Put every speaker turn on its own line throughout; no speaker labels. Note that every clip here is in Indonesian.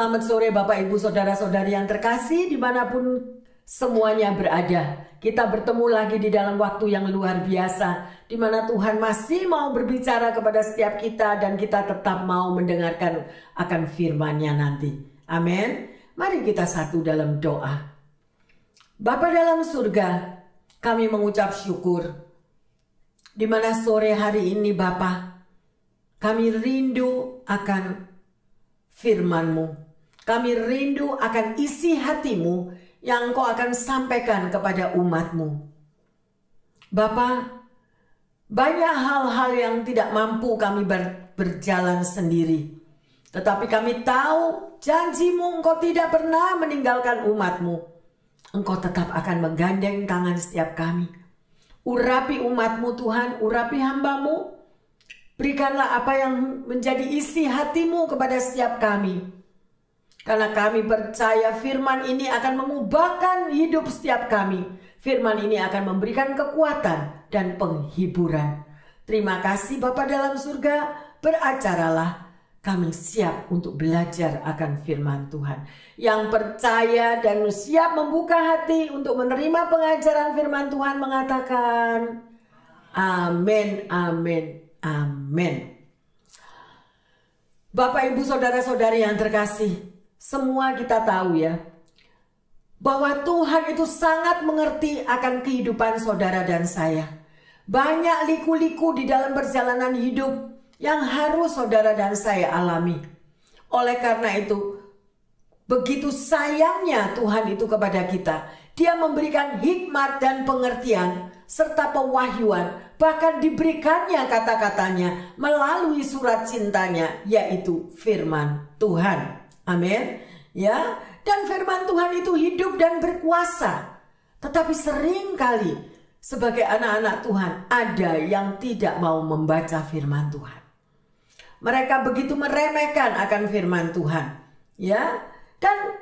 Selamat sore Bapak Ibu Saudara-saudari yang terkasih dimanapun semuanya berada. Kita bertemu lagi di dalam waktu yang luar biasa, di mana Tuhan masih mau berbicara kepada setiap kita dan kita tetap mau mendengarkan akan firman-Nya nanti. Amin. Mari kita satu dalam doa. Bapa dalam surga, kami mengucap syukur di mana sore hari ini Bapa, kami rindu akan firman-Mu. Kami rindu akan isi hati-Mu yang Engkau akan sampaikan kepada umat-Mu. Bapa, banyak hal-hal yang tidak mampu kami berjalan sendiri. Tetapi kami tahu janji-Mu, Engkau tidak pernah meninggalkan umat-Mu. Engkau tetap akan menggandeng tangan setiap kami. Urapi umat-Mu Tuhan, urapi hamba-Mu. Berikanlah apa yang menjadi isi hati-Mu kepada setiap kami. Karena kami percaya firman ini akan mengubahkan hidup setiap kami. Firman ini akan memberikan kekuatan dan penghiburan. Terima kasih Bapa dalam surga, beracaralah. Kami siap untuk belajar akan firman Tuhan. Yang percaya dan siap membuka hati untuk menerima pengajaran firman Tuhan mengatakan, amin, amin. Amin. Bapak Ibu Saudara-saudari yang terkasih, semua kita tahu ya, bahwa Tuhan itu sangat mengerti akan kehidupan saudara dan saya. Banyak liku-liku di dalam perjalanan hidup yang harus saudara dan saya alami. Oleh karena itu, begitu sayangnya Tuhan itu kepada kita. Dia memberikan hikmat dan pengertian serta pewahyuan, bahkan diberikannya kata-katanya melalui surat cintanya, yaitu firman Tuhan. Amin. Ya, dan firman Tuhan itu hidup dan berkuasa. Tetapi seringkali sebagai anak-anak Tuhan ada yang tidak mau membaca firman Tuhan. Mereka begitu meremehkan akan firman Tuhan. Ya, dan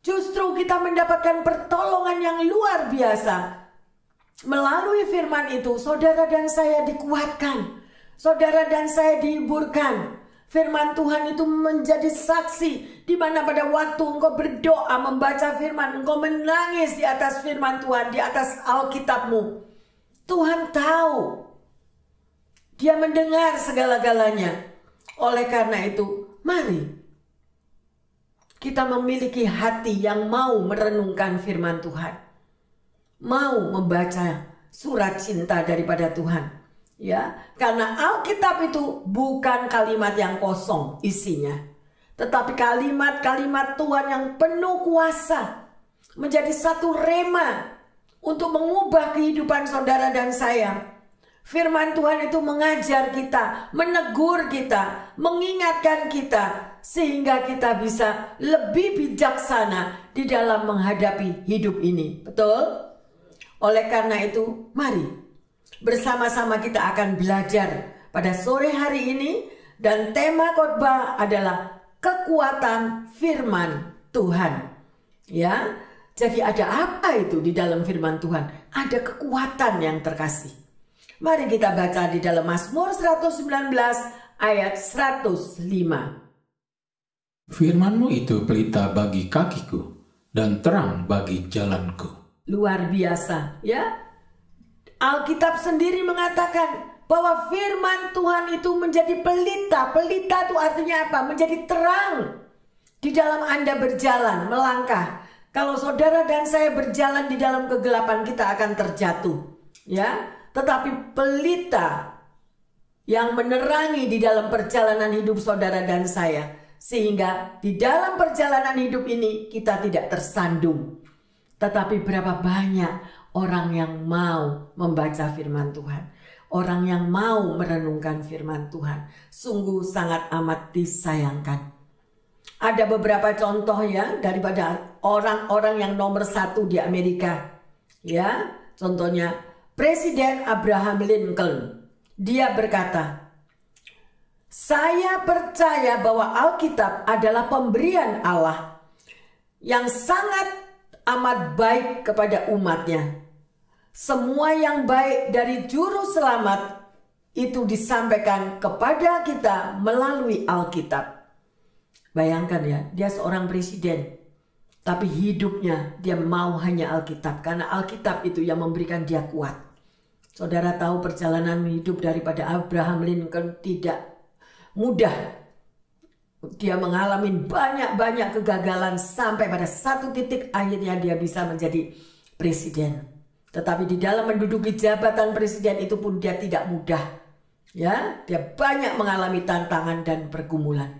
justru kita mendapatkan pertolongan yang luar biasa. Melalui firman itu, saudara dan saya dikuatkan. Saudara dan saya dihiburkan. Firman Tuhan itu menjadi saksi. Di mana pada waktu engkau berdoa membaca firman, engkau menangis di atas firman Tuhan, di atas Alkitab-Mu. Tuhan tahu. Dia mendengar segala-galanya. Oleh karena itu, mari kita memiliki hati yang mau merenungkan firman Tuhan. Mau membaca surat cinta daripada Tuhan. Ya, karena Alkitab itu bukan kalimat yang kosong isinya, tetapi kalimat-kalimat Tuhan yang penuh kuasa. Menjadi satu rema untuk mengubah kehidupan saudara dan saya. Firman Tuhan itu mengajar kita, menegur kita, mengingatkan kita, sehingga kita bisa lebih bijaksana di dalam menghadapi hidup ini. Betul? Oleh karena itu, mari bersama-sama kita akan belajar pada sore hari ini. Dan tema khotbah adalah kekuatan firman Tuhan. Ya, jadi ada apa itu di dalam firman Tuhan? Ada kekuatan yang terkasih. Mari kita baca di dalam Mazmur 119 ayat 105.
Firman-Mu itu pelita bagi kakiku dan terang bagi jalanku.
Luar biasa ya. Alkitab sendiri mengatakan bahwa firman Tuhan itu menjadi pelita. Pelita itu artinya apa? Menjadi terang di dalam Anda berjalan, melangkah. Kalau saudara dan saya berjalan di dalam kegelapan, kita akan terjatuh. Ya. Tetapi pelita yang menerangi di dalam perjalanan hidup saudara dan saya. Sehingga di dalam perjalanan hidup ini kita tidak tersandung. Tetapi berapa banyak orang yang mau membaca firman Tuhan. Orang yang mau merenungkan firman Tuhan. Sungguh sangat amat disayangkan. Ada beberapa contoh ya daripada orang-orang yang nomor 1 di Amerika. Ya, contohnya Presiden Abraham Lincoln. Dia berkata, saya percaya bahwa Alkitab adalah pemberian Allah yang sangat amat baik kepada umatnya. Semua yang baik dari juru selamat itu disampaikan kepada kita melalui Alkitab. Bayangkan ya, dia seorang presiden, tapi hidupnya dia mau hanya Alkitab, karena Alkitab itu yang memberikan dia kuat. Saudara tahu perjalanan hidup daripada Abraham Lincoln tidak mudah. Dia mengalami banyak kegagalan sampai pada satu titik akhirnya dia bisa menjadi presiden. Tetapi di dalam menduduki jabatan presiden itu pun dia tidak mudah. Ya, dia banyak mengalami tantangan dan pergumulan.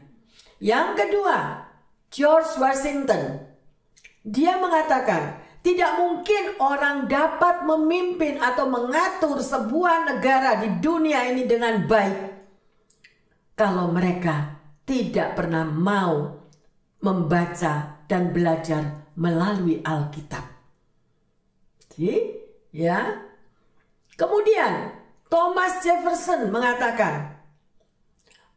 Yang kedua, George Washington. Dia mengatakan, tidak mungkin orang dapat memimpin atau mengatur sebuah negara di dunia ini dengan baik kalau mereka tidak pernah mau membaca dan belajar melalui Alkitab. Ya. Kemudian Thomas Jefferson mengatakan,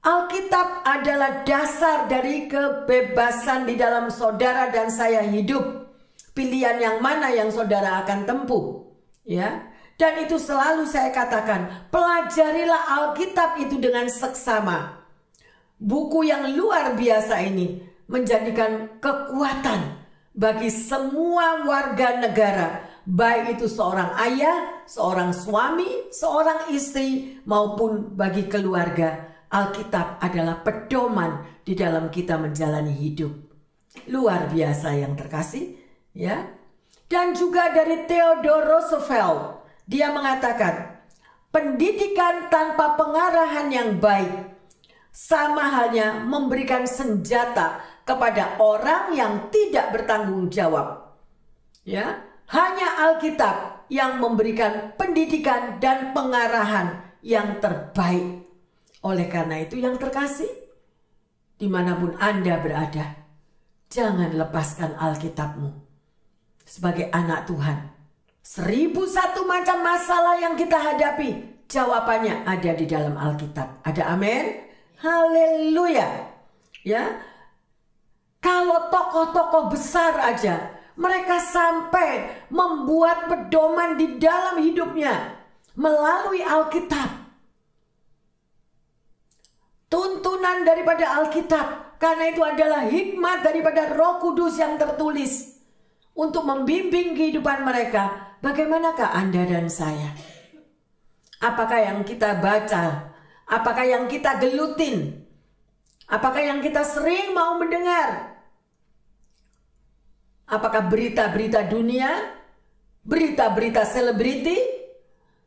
Alkitab adalah dasar dari kebebasan di dalam saudara dan saya hidup. Pilihan yang mana yang saudara akan tempuh, ya. Dan itu selalu saya katakan, pelajarilah Alkitab itu dengan seksama. Buku yang luar biasa ini menjadikan kekuatan bagi semua warga negara, baik itu seorang ayah, seorang suami, seorang istri, maupun bagi keluarga. Alkitab adalah pedoman di dalam kita menjalani hidup. Luar biasa yang terkasih, ya. Dan juga dari Theodore Roosevelt, dia mengatakan, pendidikan tanpa pengarahan yang baik sama halnya memberikan senjata kepada orang yang tidak bertanggung jawab. Ya, hanya Alkitab yang memberikan pendidikan dan pengarahan yang terbaik. Oleh karena itu yang terkasih, dimanapun Anda berada, jangan lepaskan Alkitabmu. Sebagai anak Tuhan, 1001 macam masalah yang kita hadapi, jawabannya ada di dalam Alkitab. Ada amin? Haleluya. Ya, kalau tokoh-tokoh besar aja, mereka sampai membuat pedoman di dalam hidupnya melalui Alkitab. Tuntunan daripada Alkitab, karena itu adalah hikmat daripada Roh Kudus yang tertulis untuk membimbing kehidupan mereka. Bagaimanakah Anda dan saya? Apakah yang kita baca? Apakah yang kita gelutin? Apakah yang kita sering mau mendengar? Apakah berita-berita dunia? Berita-berita selebriti?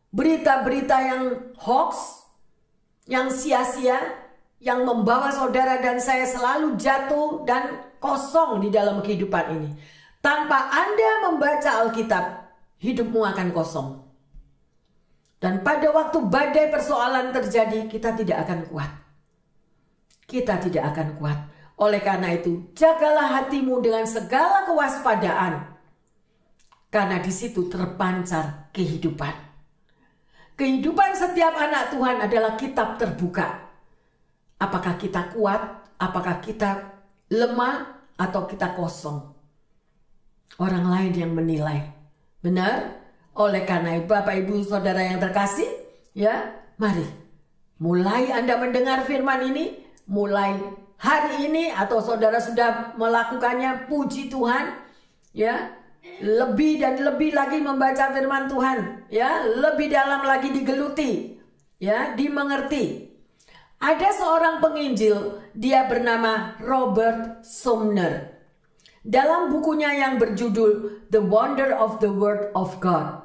Berita-berita yang hoax? Yang sia-sia? Yang membawa saudara dan saya selalu jatuh dan kosong di dalam kehidupan ini. Tanpa Anda membaca Alkitab, hidupmu akan kosong. Dan pada waktu badai persoalan terjadi, kita tidak akan kuat. Kita tidak akan kuat. Oleh karena itu, jagalah hatimu dengan segala kewaspadaan. Karena di situ terpancar kehidupan. Kehidupan setiap anak Tuhan adalah kitab terbuka. Apakah kita kuat, apakah kita lemah, atau kita kosong. Orang lain yang menilai. Benar? Oleh karena itu, Bapak Ibu Saudara yang terkasih, ya, mari mulai Anda mendengar firman ini, mulai hari ini atau saudara sudah melakukannya, puji Tuhan, ya. Lebih dan lebih lagi membaca firman Tuhan, ya, lebih dalam lagi digeluti, ya, dimengerti. Ada seorang penginjil, dia bernama Robert Sumner. Dalam bukunya yang berjudul The Wonder of the Word of God,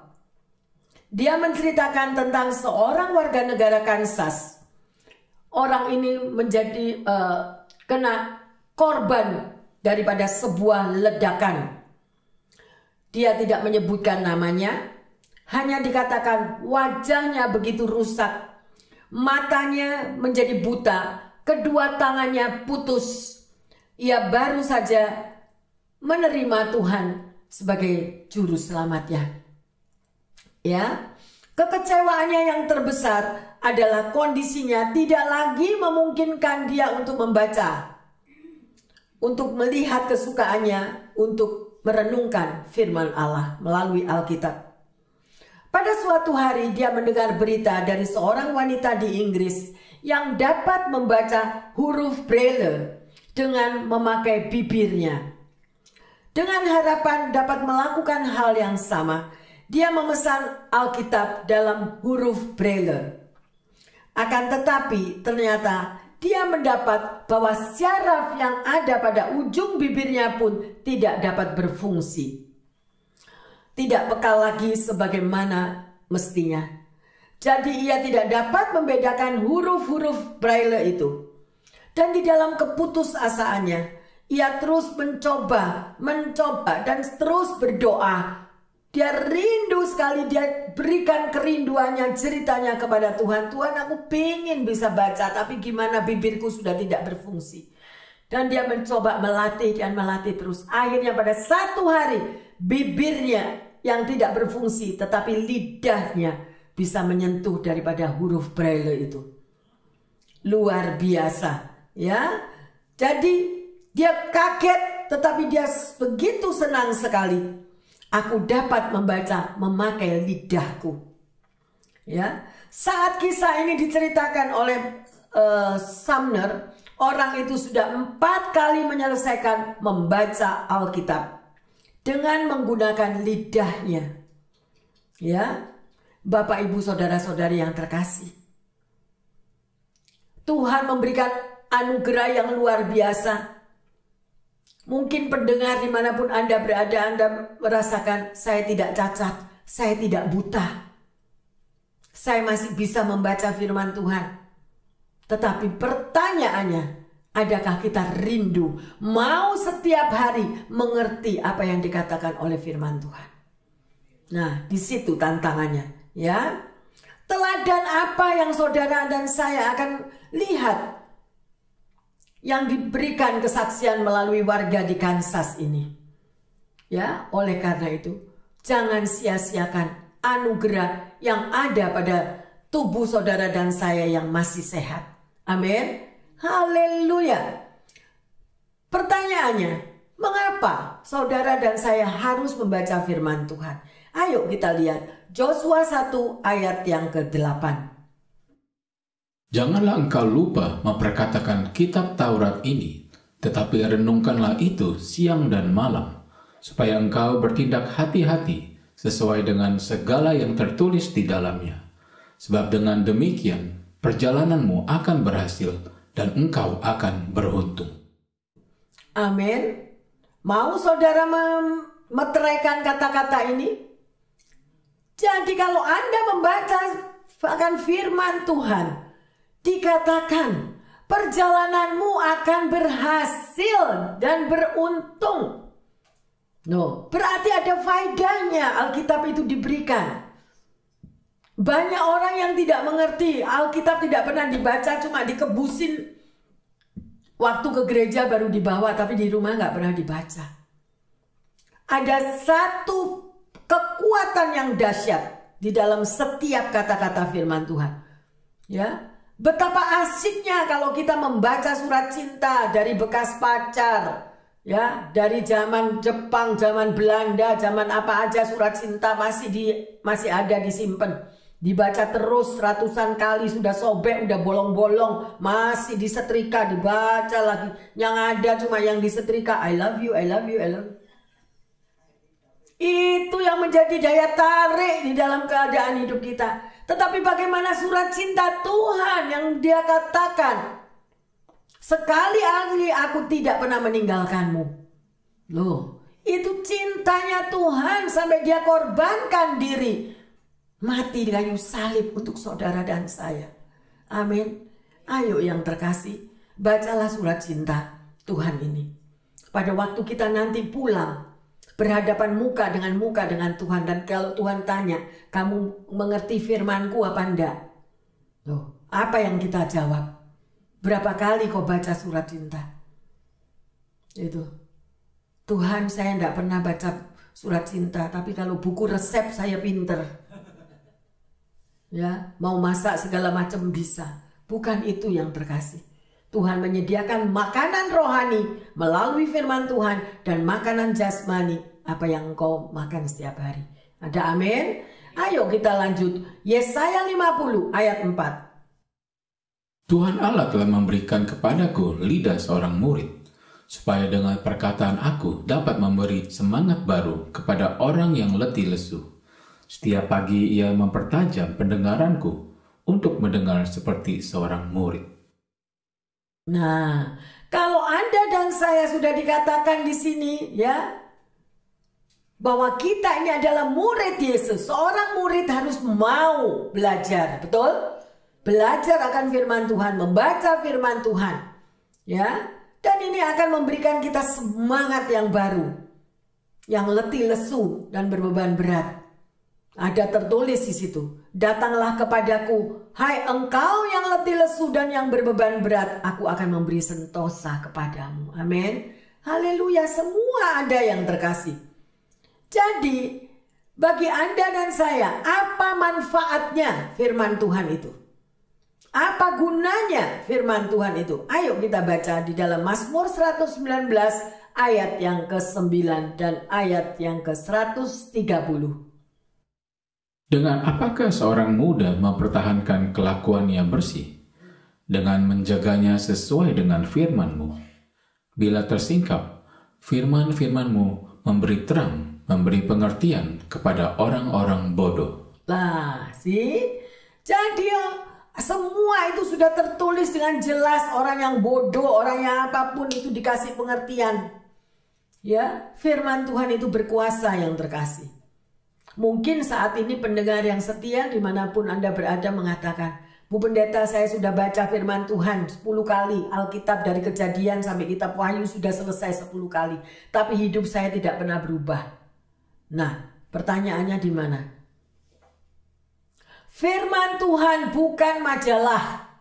dia menceritakan tentang seorang warga negara Kansas. Orang ini menjadi kena korban daripada sebuah ledakan. Dia tidak menyebutkan namanya, hanya dikatakan wajahnya begitu rusak. Matanya menjadi buta, kedua tangannya putus. Ia baru saja menerima Tuhan sebagai juru selamatnya. Ya, kekecewaannya yang terbesar adalah kondisinya tidak lagi memungkinkan dia untuk membaca, untuk melihat kesukaannya, untuk merenungkan firman Allah melalui Alkitab. Pada suatu hari dia mendengar berita dari seorang wanita di Inggris yang dapat membaca huruf Braille. dengan memakai bibirnya. Dengan harapan dapat melakukan hal yang sama, dia memesan Alkitab dalam huruf Braille. Akan tetapi ternyata dia mendapat bahwa syaraf yang ada pada ujung bibirnya pun tidak dapat berfungsi. Tidak peka lagi sebagaimana mestinya. Jadi ia tidak dapat membedakan huruf-huruf Braille itu. Dan di dalam keputusasaannya, ia terus mencoba dan terus berdoa. Dia rindu sekali, dia berikan kerinduannya, ceritanya kepada Tuhan. Tuhan, aku pengen bisa baca, tapi gimana bibirku sudah tidak berfungsi. Dan dia mencoba melatih dan melatih terus. Akhirnya pada satu hari, bibirnya yang tidak berfungsi, tetapi lidahnya bisa menyentuh daripada huruf Braille itu. Luar biasa, ya. Jadi dia kaget, tetapi dia begitu senang sekali. Aku dapat membaca memakai lidahku. Ya, saat kisah ini diceritakan oleh Sumner, orang itu sudah 4 kali menyelesaikan membaca Alkitab dengan menggunakan lidahnya. Ya, Bapak, Ibu, saudara-saudari yang terkasih, Tuhan memberikan anugerah yang luar biasa. Mungkin pendengar dimanapun Anda berada, Anda merasakan saya tidak cacat, saya tidak buta. Saya masih bisa membaca firman Tuhan. Tetapi pertanyaannya, adakah kita rindu, mau setiap hari mengerti apa yang dikatakan oleh firman Tuhan? Nah, di situ tantangannya, ya. Teladan apa yang saudara dan saya akan lihat yang diberikan kesaksian melalui warga di Kansas ini. Ya, oleh karena itu, jangan sia-siakan anugerah yang ada pada tubuh saudara dan saya yang masih sehat. Amin. Haleluya. Pertanyaannya, mengapa saudara dan saya harus membaca firman Tuhan? Ayo kita lihat Yosua 1 ayat yang ke-8.
Janganlah engkau lupa memperkatakan kitab Taurat ini, tetapi renungkanlah itu siang dan malam, supaya engkau bertindak hati-hati sesuai dengan segala yang tertulis di dalamnya. Sebab dengan demikian, perjalananmu akan berhasil dan engkau akan beruntung.
Amin. Mau saudara meteraikan kata-kata ini? Jadi kalau Anda membaca akan firman Tuhan, dikatakan perjalananmu akan berhasil dan beruntung. No, berarti ada faedahnya Alkitab itu diberikan. Banyak orang yang tidak mengerti, Alkitab tidak pernah dibaca, cuma dikebusin. Waktu ke gereja baru dibawa, tapi di rumah nggak pernah dibaca. Ada satu kekuatan yang dahsyat di dalam setiap kata-kata firman Tuhan. Ya, betapa asiknya kalau kita membaca surat cinta dari bekas pacar, ya, dari zaman Jepang, zaman Belanda, zaman apa aja surat cinta masih ada disimpan. Dibaca terus ratusan kali, sudah sobek, udah bolong-bolong, masih disetrika, dibaca lagi. Yang ada cuma yang disetrika, I love you, I love you, I love you. Itu yang menjadi daya tarik di dalam keadaan hidup kita. Tetapi bagaimana surat cinta Tuhan yang dia katakan, sekali-kali aku tidak pernah meninggalkanmu. Loh, itu cintanya Tuhan sampai dia korbankan diri, mati di kayu salib untuk saudara dan saya. Amin. Ayo yang terkasih, bacalah surat cinta Tuhan ini. Pada waktu kita nanti pulang, berhadapan muka dengan Tuhan, dan kalau Tuhan tanya, kamu mengerti firman-Ku apa enggak? Loh, apa yang kita jawab? Berapa kali kau baca surat cinta? Itu. Tuhan, saya enggak pernah baca surat cinta, tapi kalau buku resep saya pinter. Ya, mau masak segala macam bisa. Bukan itu yang terkasih. Tuhan menyediakan makanan rohani melalui firman Tuhan dan makanan jasmani, apa yang engkau makan setiap hari. Ada amin? Ayo kita lanjut. Yesaya 50 ayat 4.
Tuhan Allah telah memberikan kepadaku lidah seorang murid, supaya dengan perkataan aku dapat memberi semangat baru kepada orang yang letih lesu. Setiap pagi ia mempertajam pendengaranku untuk mendengar seperti seorang murid.
Nah, kalau Anda dan saya sudah dikatakan di sini ya, bahwa kita ini adalah murid Yesus. Seorang murid harus mau belajar, betul? Belajar akan firman Tuhan, membaca firman Tuhan. Ya, dan ini akan memberikan kita semangat yang baru. Yang letih lesu dan berbeban berat. Ada tertulis di situ, datanglah kepadaku, hai engkau yang letih lesu dan yang berbeban berat, aku akan memberi sentosa kepadamu. Amin. Haleluya, semua ada yang terkasih. Jadi, bagi Anda dan saya, apa manfaatnya firman Tuhan itu? Apa gunanya firman Tuhan itu? Ayo kita baca di dalam Mazmur 119 ayat yang ke-9 dan ayat yang ke-130.
Dengan apakah seorang muda mempertahankan kelakuannya bersih? Dengan menjaganya sesuai dengan firman-Mu. Bila tersingkap, firman-firman-Mu memberi terang, memberi pengertian kepada orang-orang bodoh.
Lah, jadi semua itu sudah tertulis dengan jelas. Orang yang bodoh, orang yang apapun itu dikasih pengertian. Ya, firman Tuhan itu berkuasa yang terkasih. Mungkin saat ini pendengar yang setia dimanapun Anda berada mengatakan, Bu Pendeta, saya sudah baca firman Tuhan 10 kali. Alkitab dari Kejadian sampai kitab Wahyu sudah selesai 10 kali. Tapi hidup saya tidak pernah berubah. Nah, pertanyaannya di mana? Firman Tuhan bukan majalah.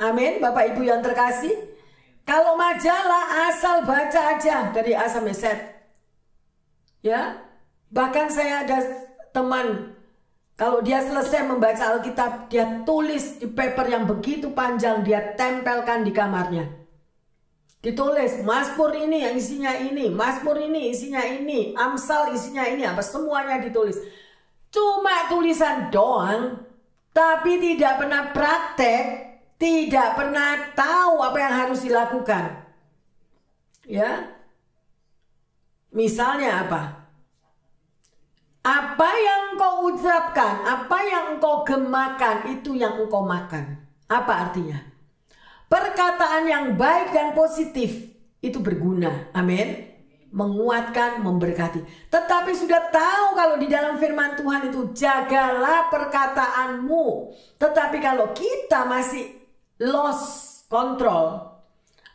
Amin, Bapak Ibu yang terkasih. Kalau majalah asal baca aja dari A sampai Z. Ya, bahkan saya ada teman, kalau dia selesai membaca Alkitab, dia tulis di paper yang begitu panjang, dia tempelkan di kamarnya. Ditulis, Mazmur ini yang isinya ini, Mazmur ini isinya ini, Amsal isinya ini, apa semuanya ditulis. Cuma tulisan doang, tapi tidak pernah praktek, tidak pernah tahu apa yang harus dilakukan. Ya, misalnya apa? Apa yang engkau ucapkan, apa yang engkau gemakan, itu yang engkau makan. Apa artinya? Perkataan yang baik dan positif itu berguna. Amin. Menguatkan, memberkati. Tetapi sudah tahu kalau di dalam firman Tuhan itu jagalah perkataanmu. Tetapi kalau kita masih lost control,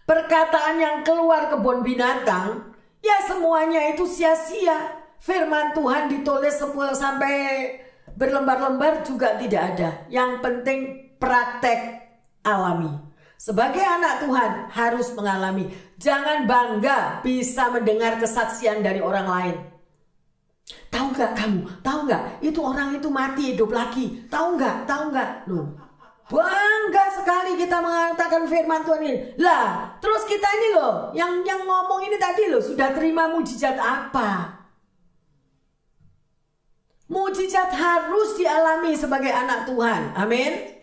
perkataan yang keluar kebun binatang, ya semuanya itu sia-sia. Firman Tuhan ditulis sampai berlembar-lembar juga tidak ada. Yang penting praktek alami. Sebagai anak Tuhan harus mengalami. Jangan bangga bisa mendengar kesaksian dari orang lain. Tahu nggak kamu? Tahu nggak? Itu orang itu mati hidup lagi. Tahu nggak? Tahu nggak? Loh, bangga sekali kita mengatakan firman Tuhan ini. Lah, terus kita ini loh, yang ngomong ini tadi loh, sudah terima mujizat apa? Mujizat harus dialami sebagai anak Tuhan. Amin.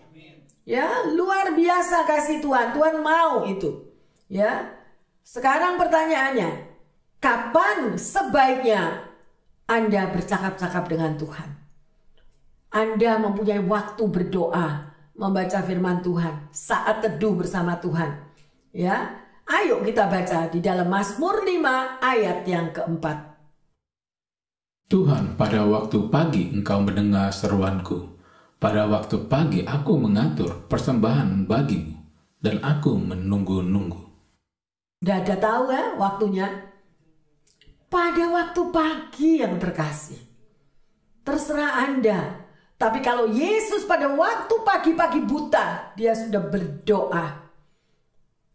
Ya, luar biasa kasih Tuhan. Tuhan mau itu. Ya. Sekarang pertanyaannya, kapan sebaiknya Anda bercakap-cakap dengan Tuhan? Anda mempunyai waktu berdoa, membaca firman Tuhan, saat teduh bersama Tuhan. Ya. Ayo kita baca di dalam Mazmur 5 ayat yang keempat.
Tuhan, pada waktu pagi Engkau mendengar seruanku. Pada waktu pagi aku mengatur persembahan bagimu, dan aku menunggu-nunggu.
Udah ada tahu ya waktunya? Pada waktu pagi yang terkasih. Terserah Anda. Tapi kalau Yesus pada waktu pagi-pagi buta, dia sudah berdoa.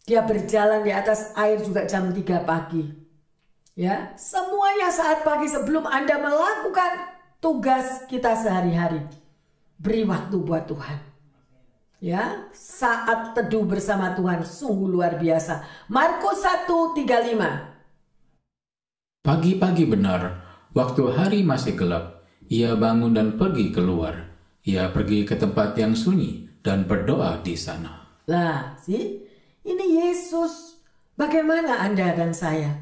Dia berjalan di atas air juga jam 3 pagi. Ya, semuanya saat pagi sebelum Anda melakukan tugas kita sehari-hari. Beri waktu buat Tuhan. Ya, saat teduh bersama Tuhan sungguh luar biasa. Markus 1:35.
Pagi-pagi benar, waktu hari masih gelap, ia bangun dan pergi keluar. Ia pergi ke tempat yang sunyi dan berdoa di sana.
Lah, ini Yesus Bagaimana Anda dan saya?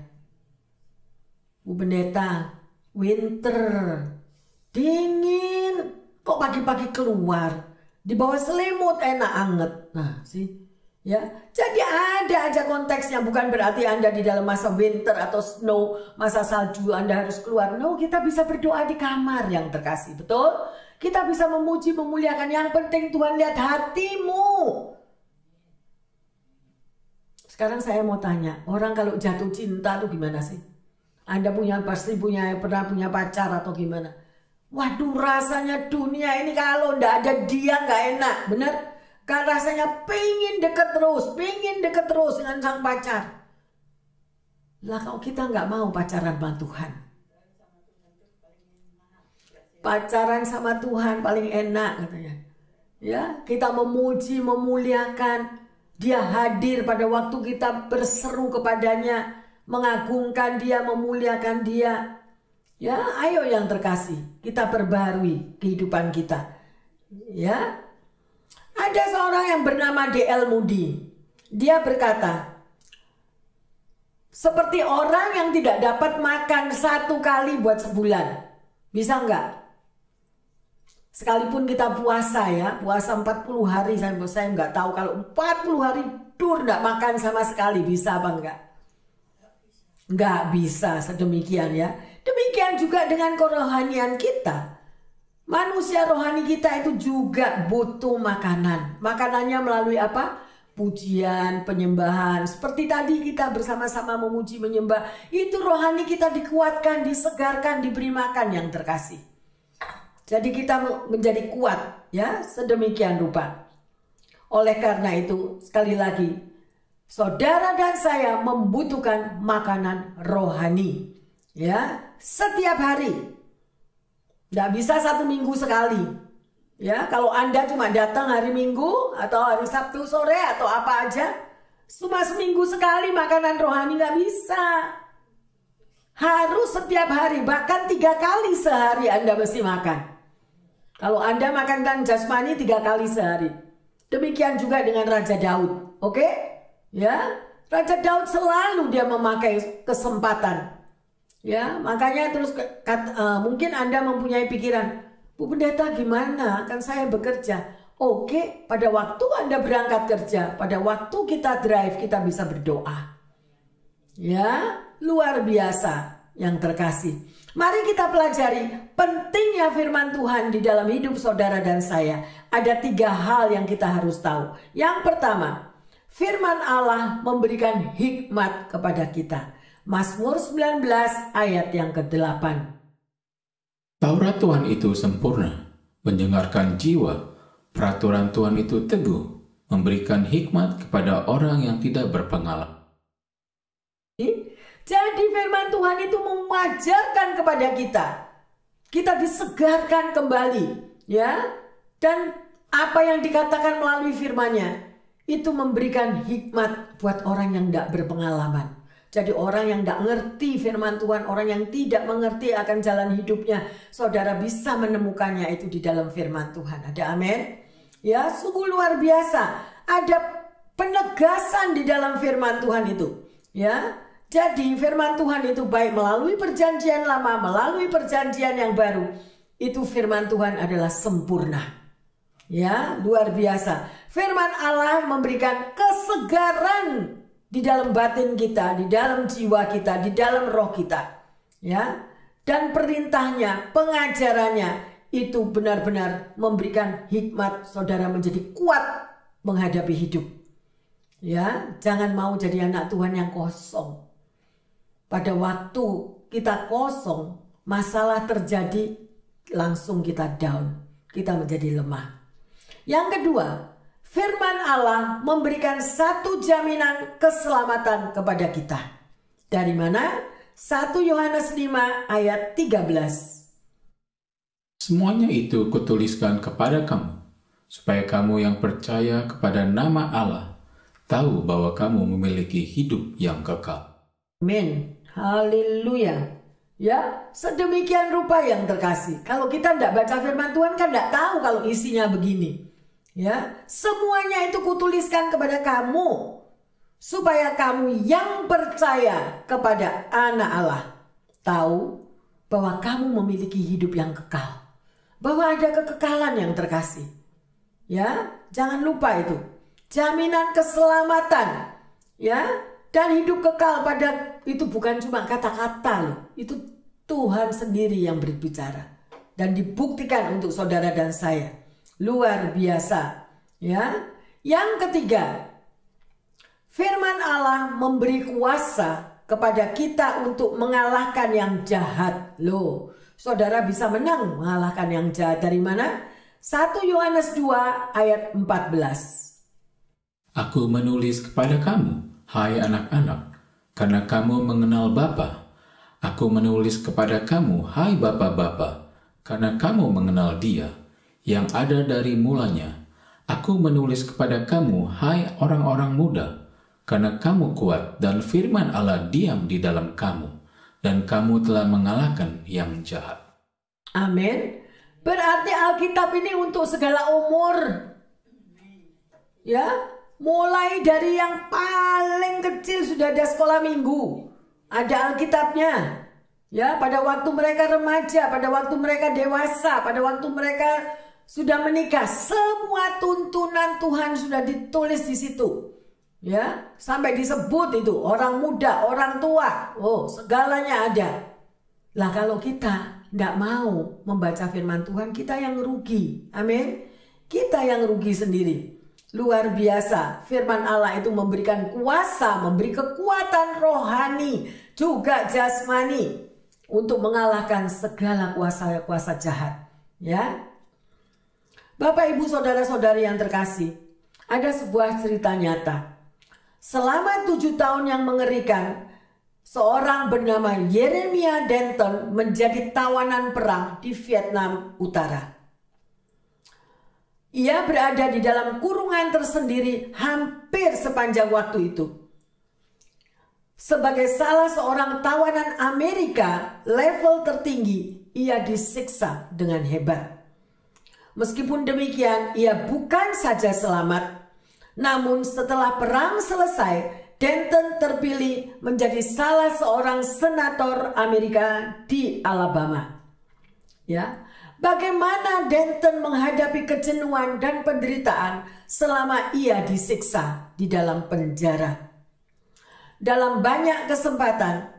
Bu Pendeta, winter, dingin, kok pagi-pagi keluar, di bawah selimut enak anget. Nah, sih, ya. Jadi ada aja konteksnya, bukan berarti Anda di dalam masa winter atau snow, masa salju Anda harus keluar. No, kita bisa berdoa di kamar yang terkasih, betul? Kita bisa memuji, memuliakan. Yang penting Tuhan lihat hatimu. Sekarang saya mau tanya, orang kalau jatuh cinta tuh gimana sih? Anda pernah punya pacar atau gimana? Waduh, rasanya dunia ini kalau ndak ada dia nggak enak, bener? Kan rasanya pengen deket terus dengan sang pacar. Lah kalau kita nggak mau pacaran sama Tuhan, pacaran sama Tuhan paling enak katanya. Ya, kita memuji, memuliakan. Dia hadir pada waktu kita berseru kepadanya, mengagungkan dia, memuliakan dia. Ya, ayo yang terkasih, kita perbaharui kehidupan kita. Ya, ada seorang yang bernama D.L. Moody. Dia berkata, seperti orang yang tidak dapat makan 1 kali buat sebulan. Bisa enggak? Sekalipun kita puasa ya, puasa 40 hari, saya nggak tahu kalau 40 hari nggak makan sama sekali, bisa apa enggak? Nggak bisa, sedemikian ya. Demikian juga dengan kerohanian kita. Manusia rohani kita itu juga butuh makanan. Makanannya melalui apa? Pujian, penyembahan. Seperti tadi kita bersama-sama memuji, menyembah. Itu rohani kita dikuatkan, disegarkan, diberi makan yang terkasih. Jadi kita menjadi kuat ya, sedemikian rupa. Oleh karena itu, sekali lagi, saudara dan saya membutuhkan makanan rohani ya, setiap hari. Nggak bisa 1 minggu sekali. Ya, kalau Anda cuma datang hari Minggu atau hari Sabtu sore atau apa aja, cuma seminggu sekali makanan rohani nggak bisa. Harus setiap hari, bahkan 3 kali sehari Anda mesti makan. Kalau Anda makan jasmani 3 kali sehari. Demikian juga dengan Raja Daud. Oke? Ya, Raja Daud selalu dia memakai kesempatan. Ya, makanya terus mungkin Anda mempunyai pikiran, Bu Pendeta gimana? Kan saya bekerja. Oke, pada waktu Anda berangkat kerja, pada waktu kita drive, kita bisa berdoa. Ya, luar biasa yang terkasih. Mari kita pelajari pentingnya firman Tuhan di dalam hidup saudara dan saya. Ada 3 hal yang kita harus tahu. Yang pertama, firman Allah memberikan hikmat kepada kita. Mazmur 19 ayat yang ke-8.
Taurat Tuhan itu sempurna, menyengarkan jiwa. Peraturan Tuhan itu teguh, memberikan hikmat kepada orang yang tidak berpengalaman.
Jadi firman Tuhan itu mengajarkan kepada kita. Kita disegarkan kembali, ya. Dan apa yang dikatakan melalui firman-Nya itu memberikan hikmat buat orang yang tidak berpengalaman. Jadi orang yang tidak ngerti firman Tuhan, orang yang tidak mengerti akan jalan hidupnya, saudara bisa menemukannya itu di dalam firman Tuhan. Ada amin? Ya, sungguh luar biasa. Ada penegasan di dalam firman Tuhan itu, ya. Jadi firman Tuhan itu baik melalui perjanjian lama, melalui perjanjian yang baru. Itu firman Tuhan adalah sempurna. Ya, luar biasa. Firman Allah memberikan kesegaran di dalam batin kita, di dalam jiwa kita, di dalam roh kita. Ya. Dan perintahnya, pengajarannya itu benar-benar memberikan hikmat saudara menjadi kuat menghadapi hidup. Ya, jangan mau jadi anak Tuhan yang kosong. Pada waktu kita kosong, masalah terjadi, langsung kita down. Kita menjadi lemah. Yang kedua, firman Allah memberikan 1 jaminan keselamatan kepada kita. Dari mana? 1 Yohanes 5 ayat 13.
Semuanya itu kutuliskan kepada kamu, supaya kamu yang percaya kepada nama Allah, tahu bahwa kamu memiliki hidup yang kekal.
Amin. Haleluya. Ya, sedemikian rupa yang terkasih. Kalau kita tidak baca firman Tuhan kan tidak tahu kalau isinya begini. Ya, semuanya itu kutuliskan kepada kamu supaya kamu yang percaya kepada Anak Allah tahu bahwa kamu memiliki hidup yang kekal. Bahwa ada kekekalan yang terkasih. Ya, jangan lupa itu. Jaminan keselamatan. Ya, dan hidup kekal pada itu bukan cuma kata-kata loh. Itu Tuhan sendiri yang berbicara. Dan dibuktikan untuk saudara dan saya. Luar biasa. Ya. Yang ketiga, firman Allah memberi kuasa kepada kita untuk mengalahkan yang jahat. Loh, saudara bisa menang mengalahkan yang jahat dari mana? 1 Yohanes 2 ayat 14.
Aku menulis kepada kamu, hai anak-anak, karena kamu mengenal Bapa. Aku menulis kepada kamu, hai Bapa-Bapa, karena kamu mengenal Dia, yang ada dari mulanya. Aku menulis kepada kamu, hai orang-orang muda, karena kamu kuat dan firman Allah diam di dalam kamu, dan kamu telah mengalahkan yang jahat.
Amin. Berarti Alkitab ini untuk segala umur. Ya, mulai dari yang paling kecil sudah ada sekolah minggu. Ada Alkitabnya. Ya, pada waktu mereka remaja, pada waktu mereka dewasa, pada waktu mereka sudah menikah, semua tuntunan Tuhan sudah ditulis di situ. Ya, sampai disebut itu orang muda, orang tua. Oh, segalanya ada. Lah kalau kita tidak mau membaca firman Tuhan, kita yang rugi. Amin. Kita yang rugi sendiri. Luar biasa. Firman Allah itu memberikan kuasa, memberi kekuatan rohani, juga jasmani untuk mengalahkan segala kuasa-kuasa jahat. Ya. Bapak, Ibu, saudara-saudari yang terkasih, ada sebuah cerita nyata. Selama 7 tahun yang mengerikan, seorang bernama Jeremiah Denton menjadi tawanan perang di Vietnam Utara. Ia berada di dalam kurungan tersendiri hampir sepanjang waktu itu. Sebagai salah seorang tawanan Amerika level tertinggi, ia disiksa dengan hebat. Meskipun demikian, ia bukan saja selamat, namun setelah perang selesai, Denton terpilih menjadi salah seorang senator Amerika di Alabama. Ya, bagaimana Denton menghadapi kejenuhan dan penderitaan selama ia disiksa di dalam penjara? Dalam banyak kesempatan,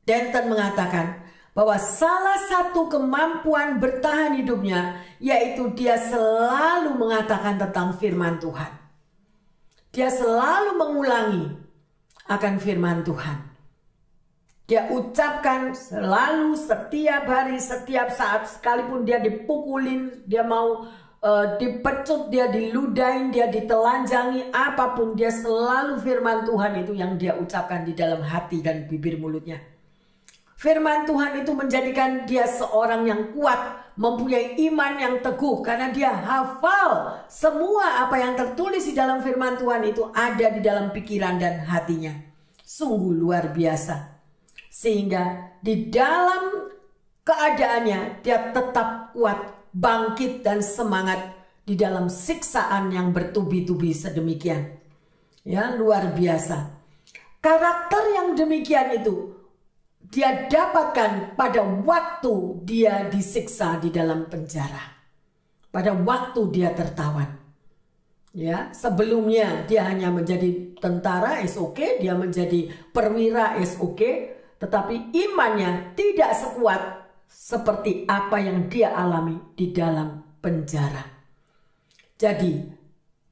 Denton mengatakan bahwa salah satu kemampuan bertahan hidupnya yaitu dia selalu mengatakan tentang firman Tuhan. Dia selalu mengulangi akan firman Tuhan. Dia ucapkan selalu, setiap hari, setiap saat, sekalipun dia dipukulin, dia mau dipecut, dia diludahin, dia ditelanjangi, apapun, dia selalu firman Tuhan itu yang dia ucapkan di dalam hati dan bibir mulutnya. Firman Tuhan itu menjadikan dia seorang yang kuat, mempunyai iman yang teguh, karena dia hafal semua apa yang tertulis di dalam firman Tuhan itu ada di dalam pikiran dan hatinya. Sungguh luar biasa. Sehingga di dalam keadaannya dia tetap kuat, bangkit dan semangat di dalam siksaan yang bertubi-tubi sedemikian. Ya, luar biasa. Karakter yang demikian itu dia dapatkan pada waktu dia disiksa di dalam penjara. Pada waktu dia tertawan. Ya, sebelumnya dia hanya menjadi tentara, is okay, dia menjadi perwira, is okay, tetapi imannya tidak sekuat seperti apa yang dia alami di dalam penjara. Jadi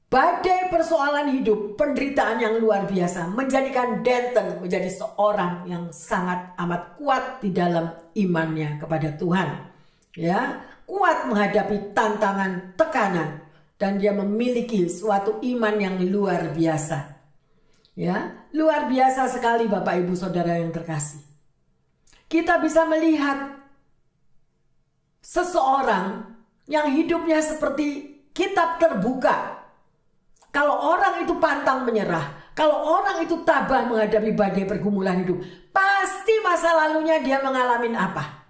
badai persoalan hidup, penderitaan yang luar biasa menjadikan Denton menjadi seorang yang sangat amat kuat di dalam imannya kepada Tuhan. Ya, kuat menghadapi tantangan, tekanan, dan dia memiliki suatu iman yang luar biasa. Ya, luar biasa sekali Bapak Ibu Saudara yang terkasih. Kita bisa melihat seseorang yang hidupnya seperti kitab terbuka. Kalau orang itu pantang menyerah, kalau orang itu tabah menghadapi badai pergumulan hidup, pasti masa lalunya dia mengalami apa?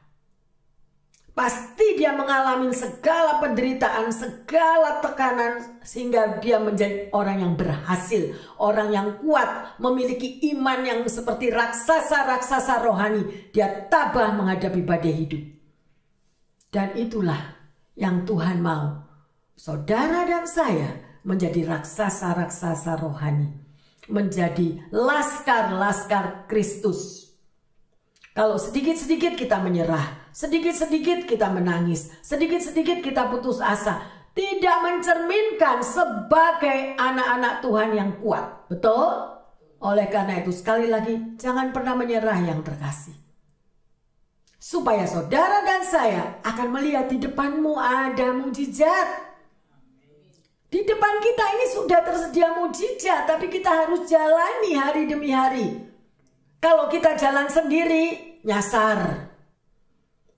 Pasti dia mengalami segala penderitaan, segala tekanan, sehingga dia menjadi orang yang berhasil, orang yang kuat, memiliki iman yang seperti raksasa-raksasa rohani. Dia tabah menghadapi badai hidup. Dan itulah yang Tuhan mau. Saudara dan saya menjadi raksasa-raksasa rohani, menjadi laskar-laskar Kristus. Kalau sedikit-sedikit kita menyerah, sedikit-sedikit kita menangis, sedikit-sedikit kita putus asa, tidak mencerminkan sebagai anak-anak Tuhan yang kuat. Betul? Oleh karena itu sekali lagi, jangan pernah menyerah yang terkasih. Supaya saudara dan saya akan melihat di depanmu ada mujizat. Di depan kita ini sudah tersedia mujizat, tapi kita harus jalani hari demi hari. Kalau kita jalan sendiri, nyasar.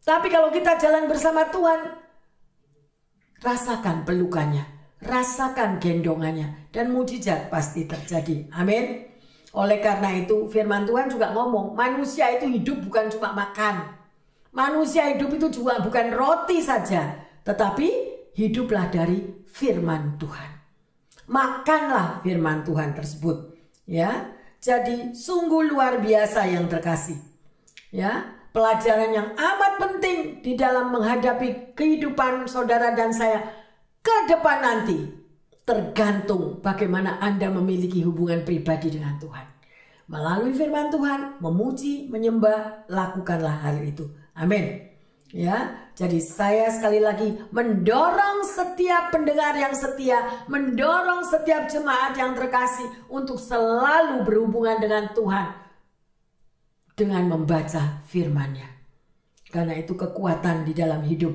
Tapi kalau kita jalan bersama Tuhan, rasakan pelukannya, rasakan gendongannya, dan mujizat pasti terjadi. Amin. Oleh karena itu firman Tuhan juga ngomong, manusia itu hidup bukan cuma makan. Manusia hidup itu juga bukan roti saja, tetapi hiduplah dari firman Tuhan. Makanlah firman Tuhan tersebut, ya. Jadi sungguh luar biasa yang terkasih. Ya, pelajaran yang amat penting di dalam menghadapi kehidupan saudara dan saya ke depan nanti tergantung bagaimana Anda memiliki hubungan pribadi dengan Tuhan. Melalui firman Tuhan, memuji, menyembah, lakukanlah hal itu. Amin. Ya, jadi saya sekali lagi mendorong setiap pendengar yang setia, mendorong setiap jemaat yang terkasih untuk selalu berhubungan dengan Tuhan dengan membaca firman-Nya. Karena itu kekuatan di dalam hidup.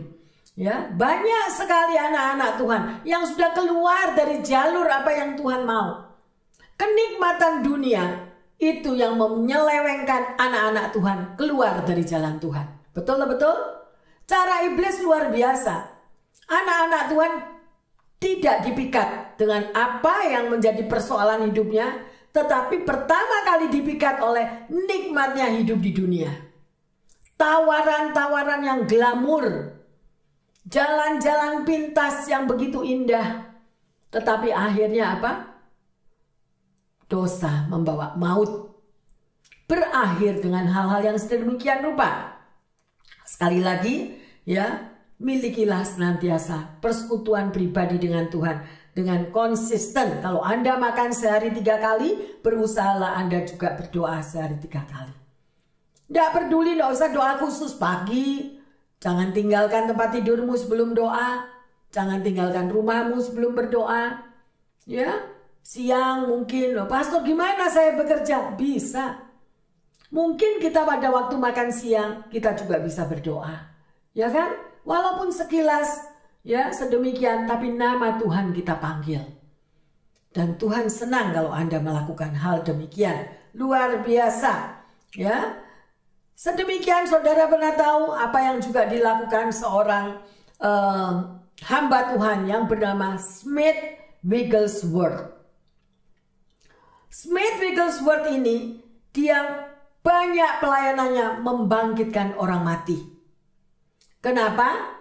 Ya, banyak sekali anak-anak Tuhan yang sudah keluar dari jalur apa yang Tuhan mau. Kenikmatan dunia itu yang menyelewengkan anak-anak Tuhan keluar dari jalan Tuhan. Betul? Cara iblis luar biasa. Anak-anak Tuhan tidak dipikat dengan apa yang menjadi persoalan hidupnya, tetapi pertama kali dipikat oleh nikmatnya hidup di dunia. Tawaran-tawaran yang glamur, jalan-jalan pintas yang begitu indah, tetapi akhirnya apa? Dosa membawa maut. Berakhir dengan hal-hal yang sedemikian rupa. Sekali lagi, ya, milikilah senantiasa persekutuan pribadi dengan Tuhan dengan konsisten. Kalau Anda makan sehari 3 kali, berusahalah Anda juga berdoa sehari 3 kali. Tidak peduli, tidak usah doa khusus pagi. Jangan tinggalkan tempat tidurmu sebelum doa. Jangan tinggalkan rumahmu sebelum berdoa. Ya, siang mungkin, loh pastor gimana saya bekerja? Bisa. Mungkin kita pada waktu makan siang kita juga bisa berdoa, ya kan? Walaupun sekilas, ya sedemikian, tapi nama Tuhan kita panggil. Dan Tuhan senang kalau Anda melakukan hal demikian, luar biasa, ya. Sedemikian saudara pernah tahu apa yang juga dilakukan seorang hamba Tuhan yang bernama Smith Wigglesworth. Smith Wigglesworth ini dia banyak pelayanannya membangkitkan orang mati. Kenapa?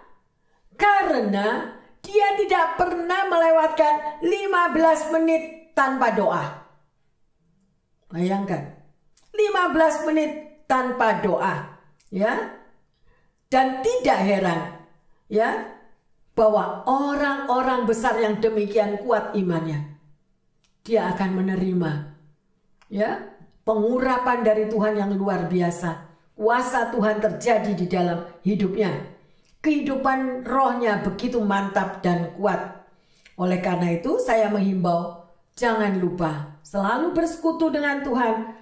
Karena dia tidak pernah melewatkan 15 menit tanpa doa. Bayangkan, 15 menit tanpa doa, ya. Dan tidak heran, ya, bahwa orang-orang besar yang demikian kuat imannya, dia akan menerima, ya, pengurapan dari Tuhan yang luar biasa. Kuasa Tuhan terjadi di dalam hidupnya. Kehidupan rohnya begitu mantap dan kuat. Oleh karena itu saya menghimbau, jangan lupa selalu bersekutu dengan Tuhan.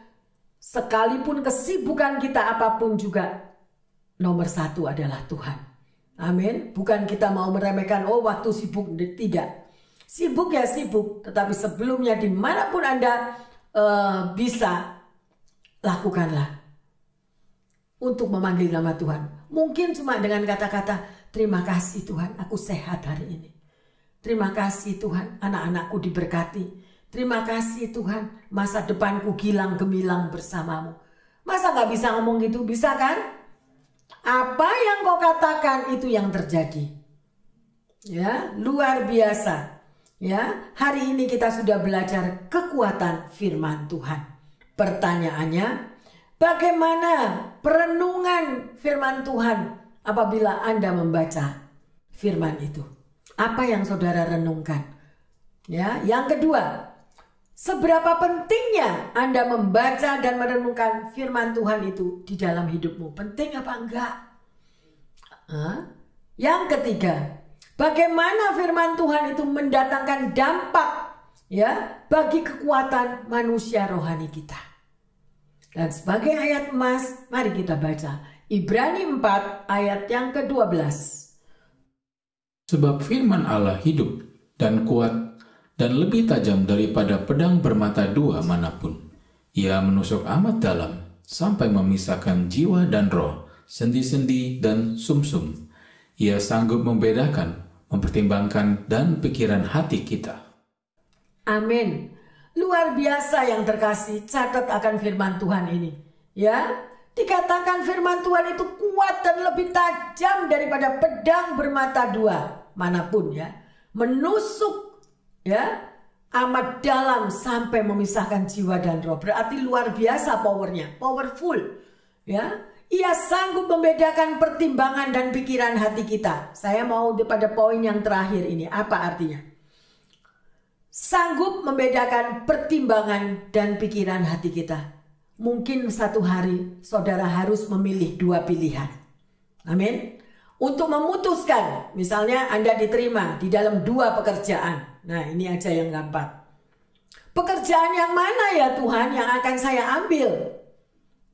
Sekalipun kesibukan kita apapun juga, nomor 1 adalah Tuhan. Amin. Bukan kita mau meremehkan, oh waktu sibuk, tidak. Sibuk ya sibuk, tetapi sebelumnya dimanapun Anda bisa, lakukanlah untuk memanggil nama Tuhan. Mungkin cuma dengan kata-kata, terima kasih Tuhan, aku sehat hari ini. Terima kasih Tuhan, anak-anakku diberkati. Terima kasih Tuhan, masa depanku gilang gemilang bersamamu. Masa gak bisa ngomong gitu? Bisa kan? Apa yang kau katakan itu yang terjadi. Ya, luar biasa. Ya, hari ini kita sudah belajar kekuatan firman Tuhan. Pertanyaannya, bagaimana perenungan firman Tuhan apabila Anda membaca firman itu? Apa yang saudara renungkan? Ya, yang kedua, seberapa pentingnya Anda membaca dan merenungkan firman Tuhan itu di dalam hidupmu? Penting apa enggak? Yang ketiga, bagaimana firman Tuhan itu mendatangkan dampak ya bagi kekuatan manusia rohani kita? Dan sebagai ayat emas, mari kita baca Ibrani 4 ayat yang ke-12.
Sebab firman Allah hidup dan kuat dan lebih tajam daripada pedang bermata dua manapun. Ia menusuk amat dalam sampai memisahkan jiwa dan roh, sendi-sendi dan sumsum. Ia sanggup membedakan, mempertimbangkan dan pikiran hati kita.
Amin. Luar biasa yang terkasih, catat akan firman Tuhan ini. Ya, dikatakan firman Tuhan itu kuat dan lebih tajam daripada pedang bermata dua manapun ya. Menusuk ya amat dalam sampai memisahkan jiwa dan roh. Berarti luar biasa powernya, powerful ya. Ia sanggup membedakan pertimbangan dan pikiran hati kita. Saya mau pada poin yang terakhir ini. Apa artinya? Sanggup membedakan pertimbangan dan pikiran hati kita. Mungkin satu hari saudara harus memilih dua pilihan. Amin. Untuk memutuskan, misalnya Anda diterima di dalam dua pekerjaan. Nah, ini aja yang gampang. Pekerjaan yang mana ya Tuhan yang akan saya ambil?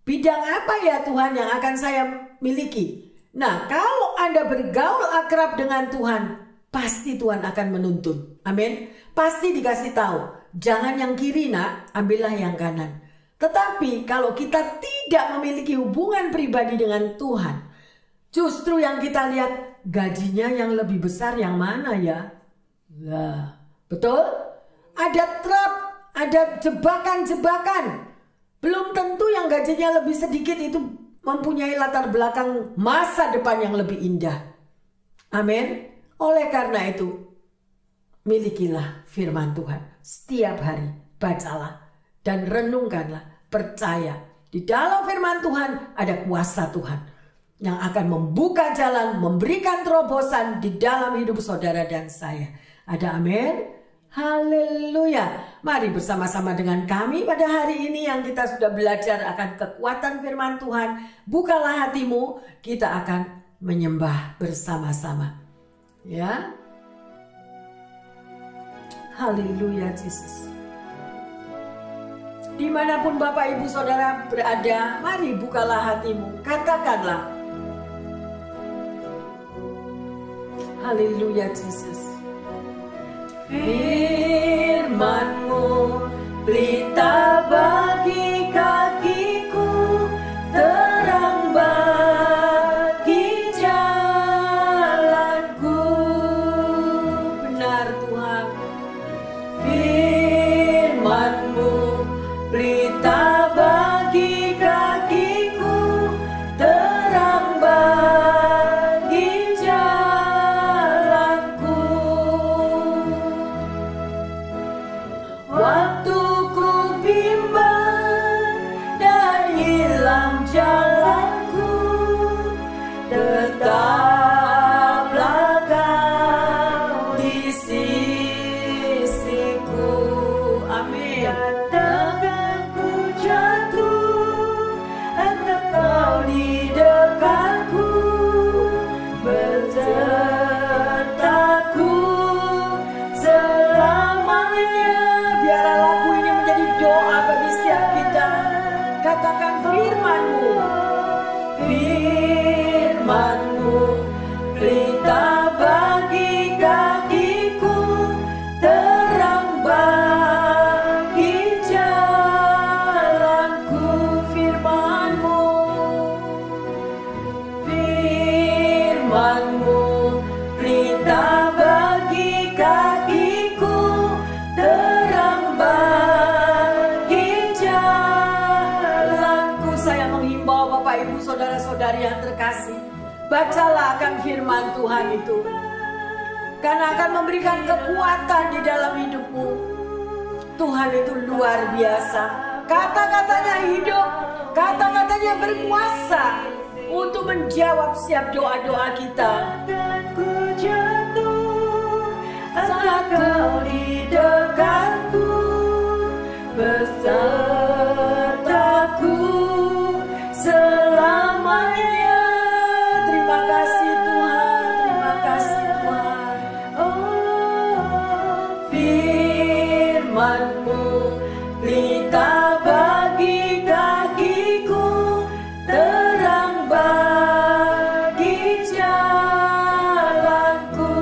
Bidang apa ya Tuhan yang akan saya miliki? Nah, kalau Anda bergaul akrab dengan Tuhan, pasti Tuhan akan menuntun. Amin. Pasti dikasih tahu. Jangan yang kiri nak, ambillah yang kanan. Tetapi kalau kita tidak memiliki hubungan pribadi dengan Tuhan, justru yang kita lihat gajinya yang lebih besar yang mana ya? Lah, betul? Ada trap, ada jebakan-jebakan. Belum tentu yang gajinya lebih sedikit itu mempunyai latar belakang masa depan yang lebih indah. Amin. Oleh karena itu, milikilah firman Tuhan. Setiap hari bacalah dan renungkanlah. Percaya di dalam firman Tuhan ada kuasa Tuhan yang akan membuka jalan, memberikan terobosan di dalam hidup saudara dan saya. Ada amin? Haleluya. Mari bersama-sama dengan kami pada hari ini yang kita sudah belajar akan kekuatan firman Tuhan. Bukalah hatimu, kita akan menyembah bersama-sama. Ya. Haleluya Yesus. Dimanapun Bapak Ibu Saudara berada, mari bukalah hatimu, katakanlah. Haleluya Yesus. Firman-Mu pelita bagi kakiku, terang bagi jalanku. Benar Tuhan. Firman-Mu pelita bagi kakiku, terang bagi jalanku. Waktu ku bimbang dan hilang jalanku, tetaplah Kau di sisiku. Amin. Takkan ku jatuh, Engkau Kau di dekatku, besertaku selamanya. Biarlah lagu ini kasih. Bacalah akan firman Tuhan itu, karena akan memberikan kekuatan di dalam hidupmu. Tuhan itu luar biasa. Kata-katanya hidup, kata-katanya berkuasa untuk menjawab setiap doa-doa kita. Saat kau di dekatku, besertaku selamanya. Terima kasih Tuhan, terima kasih Tuhan. Oh, firman-Mu pelita bagi kakiku, terang bagi jalanku.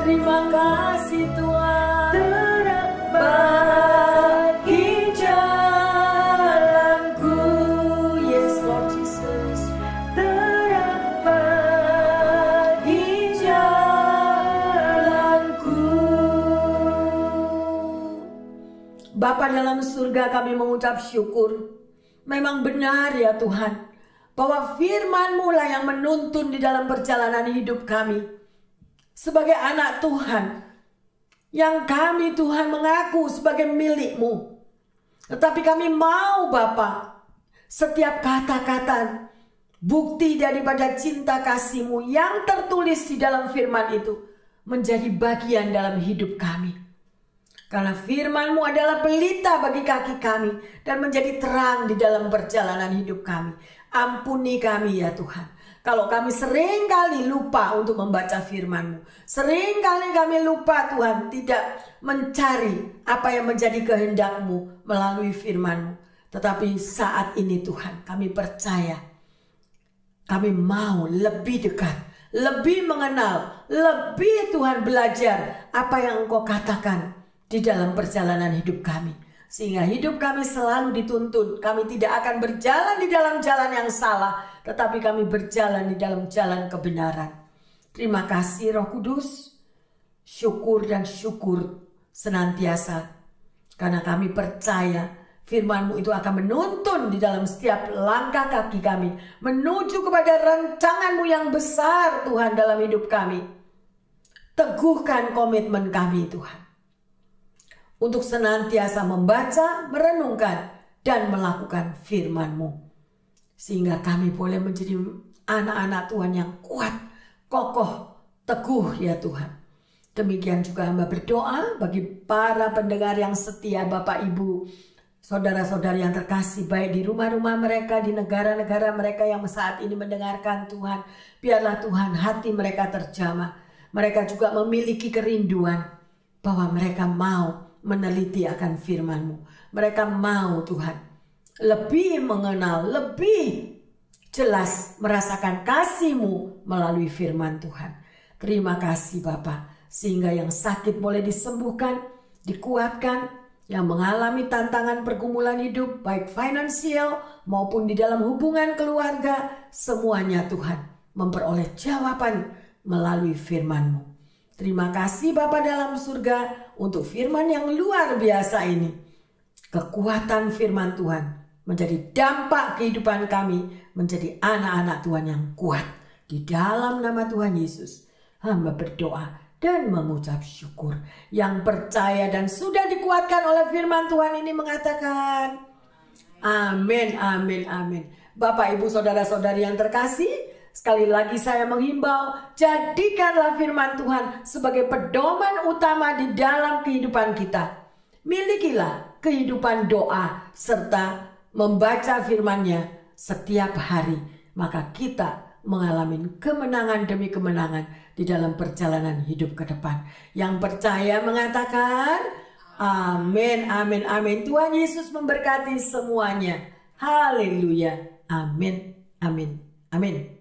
Terima kasih Tuhan, terang bagi jalanku. Yes Lord Jesus, terang bagi jalanku. Bapa dalam surga, kami mengucap syukur. Memang benar ya Tuhan, bahwa firman-Mu lah yang menuntun di dalam perjalanan hidup kami. Sebagai anak Tuhan, yang kami Tuhan mengaku sebagai milik-Mu. Tetapi kami mau Bapa, setiap kata-kata, bukti daripada cinta kasih-Mu yang tertulis di dalam firman itu menjadi bagian dalam hidup kami. Karena firman-Mu adalah pelita bagi kaki kami dan menjadi terang di dalam perjalanan hidup kami. Ampuni kami ya Tuhan, kalau kami seringkali lupa untuk membaca firman-Mu. Seringkali kami lupa Tuhan tidak mencari apa yang menjadi kehendak-Mu melalui firman-Mu. Tetapi saat ini Tuhan, kami percaya, kami mau lebih dekat, lebih mengenal, lebih Tuhan belajar apa yang Engkau katakan di dalam perjalanan hidup kami. Sehingga hidup kami selalu dituntun. Kami tidak akan berjalan di dalam jalan yang salah, tetapi kami berjalan di dalam jalan kebenaran. Terima kasih Roh Kudus. Syukur dan syukur senantiasa. Karena kami percaya firman-Mu itu akan menuntun di dalam setiap langkah kaki kami, menuju kepada rancangan-Mu yang besar Tuhan dalam hidup kami. Teguhkan komitmen kami Tuhan, untuk senantiasa membaca, merenungkan, dan melakukan firman-Mu. Sehingga kami boleh menjadi anak-anak Tuhan yang kuat, kokoh, teguh ya Tuhan. Demikian juga hamba berdoa bagi para pendengar yang setia, Bapak Ibu, saudara-saudari yang terkasih, baik di rumah-rumah mereka, di negara-negara mereka yang saat ini mendengarkan Tuhan. Biarlah Tuhan hati mereka terjamah. Mereka juga memiliki kerinduan bahwa mereka mau meneliti akan firman-Mu. Mereka mau Tuhan lebih mengenal, lebih jelas merasakan kasih-Mu melalui firman Tuhan. Terima kasih Bapa, sehingga yang sakit boleh disembuhkan, dikuatkan, yang mengalami tantangan pergumulan hidup baik finansial maupun di dalam hubungan keluarga, semuanya Tuhan memperoleh jawaban melalui firman-Mu. Terima kasih Bapa dalam surga untuk firman yang luar biasa ini. Kekuatan firman Tuhan menjadi dampak kehidupan kami, menjadi anak-anak Tuhan yang kuat. Di dalam nama Tuhan Yesus, hamba berdoa dan mengucap syukur. Yang percaya dan sudah dikuatkan oleh firman Tuhan ini mengatakan, amin, amin, amin. Bapak, Ibu, saudara-saudari yang terkasih, sekali lagi saya menghimbau, jadikanlah firman Tuhan sebagai pedoman utama di dalam kehidupan kita. Milikilah kehidupan doa serta membaca firman-Nya setiap hari. Maka kita mengalami kemenangan demi kemenangan di dalam perjalanan hidup ke depan. Yang percaya mengatakan, amin, amin, amin. Tuhan Yesus memberkati semuanya. Haleluya. Amin, amin, amin.